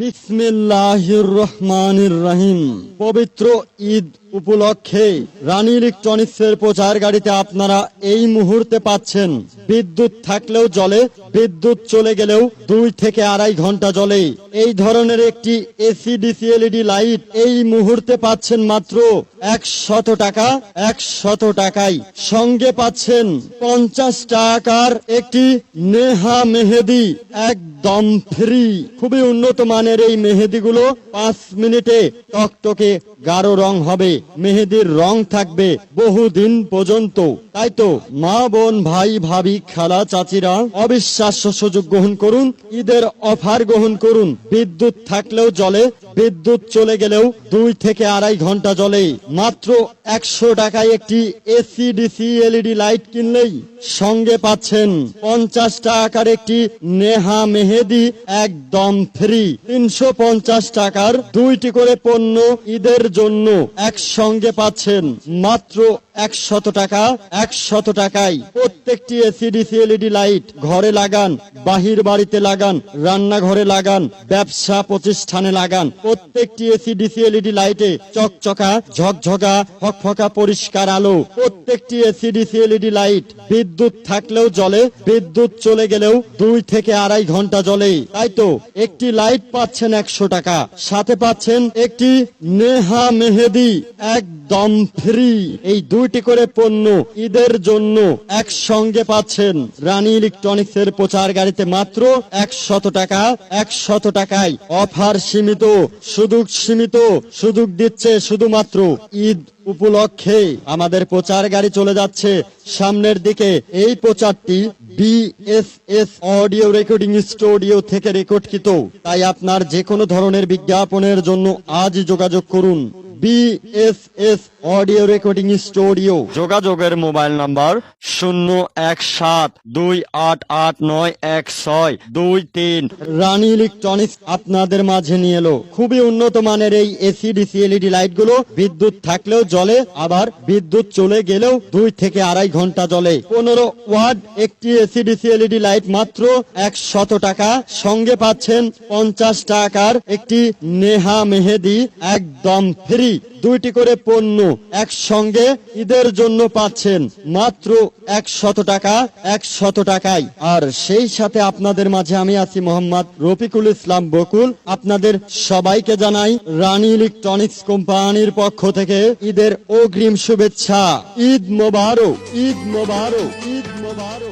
বিসমিল্লাহির রহমানির রহিম। পবিত্র ঈদ উপলক্ষে রানী ইলেকট্রনিক্সের প্রচার গাড়িতে আপনারা এই মুহূর্তে পাচ্ছেন বিদ্যুৎ থাকলেও জ্বলে, বিদ্যুৎ চলে গেলেও 2 থেকে 2.5 ঘন্টা জ্বলে এই ধরনের একটি এসি ডিসি এলইডি লাইট এই মুহূর্তে পাচ্ছেন মাত্র 100 টাকা। 100 টাকায় সঙ্গে পাচ্ছেন 50 টাকার একটি নেহা মেহেদি একদম ফ্রি। খুবই উন্নত মানের এই মেহেদিগুলো 5 মিনিটে টকটকে গাঢ় রং হবে। মেহেদির রং থাকবে বহুদিন পর্যন্ত। তাই তো মা বোন ভাই ভাবি খালা চাচিরা অবিশ্বাস্য সুযোগ গ্রহণ করুন, ঈদের অফার গ্রহণ করুন। বিদ্যুৎ থাকলেও জ্বলে, বিদ্যুৎ চলে গেলেও 2 থেকে 2.5 ঘন্টা জ্বলে। মাত্র 100 টাকায় একটি এসি ডিসি এলইডি লাইট কিনলেই সঙ্গে পাচ্ছেন 50 টাকার একটি নেহা মেহেদি একদম ফ্রি। 350 টাকার 2টি করে পণ্য ঈদের জন্য একসঙ্গে পাচ্ছেন মাত্র 100 টাকা। 100 টাকায় প্রত্যেকটি এসি ডিসি এলইডি লাইট ঘরে লাগান, বাহির বাড়িতে লাগান, রান্নাঘরে লাগান, ব্যবসা প্রতিষ্ঠানে লাগান। প্রত্যেকটি এসি ডিসি এলইডি লাইটে চকচকা ঝকঝকা ফকফকা পরিষ্কার আলো। প্রত্যেকটি এসি ডিসি এলইডি লাইট বিদ্যুৎ থাকলেও জ্বলে, বিদ্যুৎ চলে গেলেও 2 থেকে 2.5 ঘন্টা জ্বলে। তাই তো একটি লাইট পাচ্ছেন 100 টাকা, সাথে পাচ্ছেন একটি নেহা মেহেদি একদম ফ্রি। এই 2টি করে পণ্য ঈদের জন্য একসঙ্গে পাচ্ছেন রানী ইলেকট্রনিক্স এর প্রচার গাড়িতে মাত্র 100 টাকা। 100 টাকায় অফার সীমিত, সুযোগ দিচ্ছে শুধুমাত্র ঈদ উপলক্ষে। আমাদের প্রচার গাড়ি চলে যাচ্ছে সামনের দিকে। এই প্রচারটি বিএসএস অডিও রেকর্ডিং স্টুডিও থেকে রেকর্ডকৃত। তাই আপনার যে কোনো ধরনের বিজ্ঞাপনের জন্য আজই যোগাযোগ করুন বিএসএস অডিও রেকর্ডিং স্টুডিও। যোগাযোগের মোবাইল নাম্বার 01728891623। রানী ইলেকট্রনিক্স আপনাদের মাঝে নিয়ে এলো খুবই উন্নত মানের এই এসি ডিসি এলইডি লাইট গুলো। বিদ্যুৎ থাকলেও জ্বলে, আবার বিদ্যুৎ চলে গেলেও 2 থেকে 2.5 ঘন্টা জ্বলে। 15 ওয়াট একটি এসি ডিসি এলইডি লাইট মাত্র 100 টাকা। সঙ্গে পাচ্ছেন 50 টাকার একটি নেহা মেহেদি একদম ফ্রি। 2টি করে পণ্য একসঙ্গে ঈদের জন্য পাচ্ছেন মাত্র 100 টাকা। 100 টাকায়। আর সেই সাথে আপনাদের মাঝে আমি আছি মোহাম্মদ রফিকুল ইসলাম বকুল। আপনাদের সবাইকে জানাই রানী ইলেকট্রনিক্স কোম্পানির পক্ষ থেকে ঈদের অগ্রিম শুভেচ্ছা। ঈদ মোবারক, ঈদ মোবারক, ঈদ মোবারক।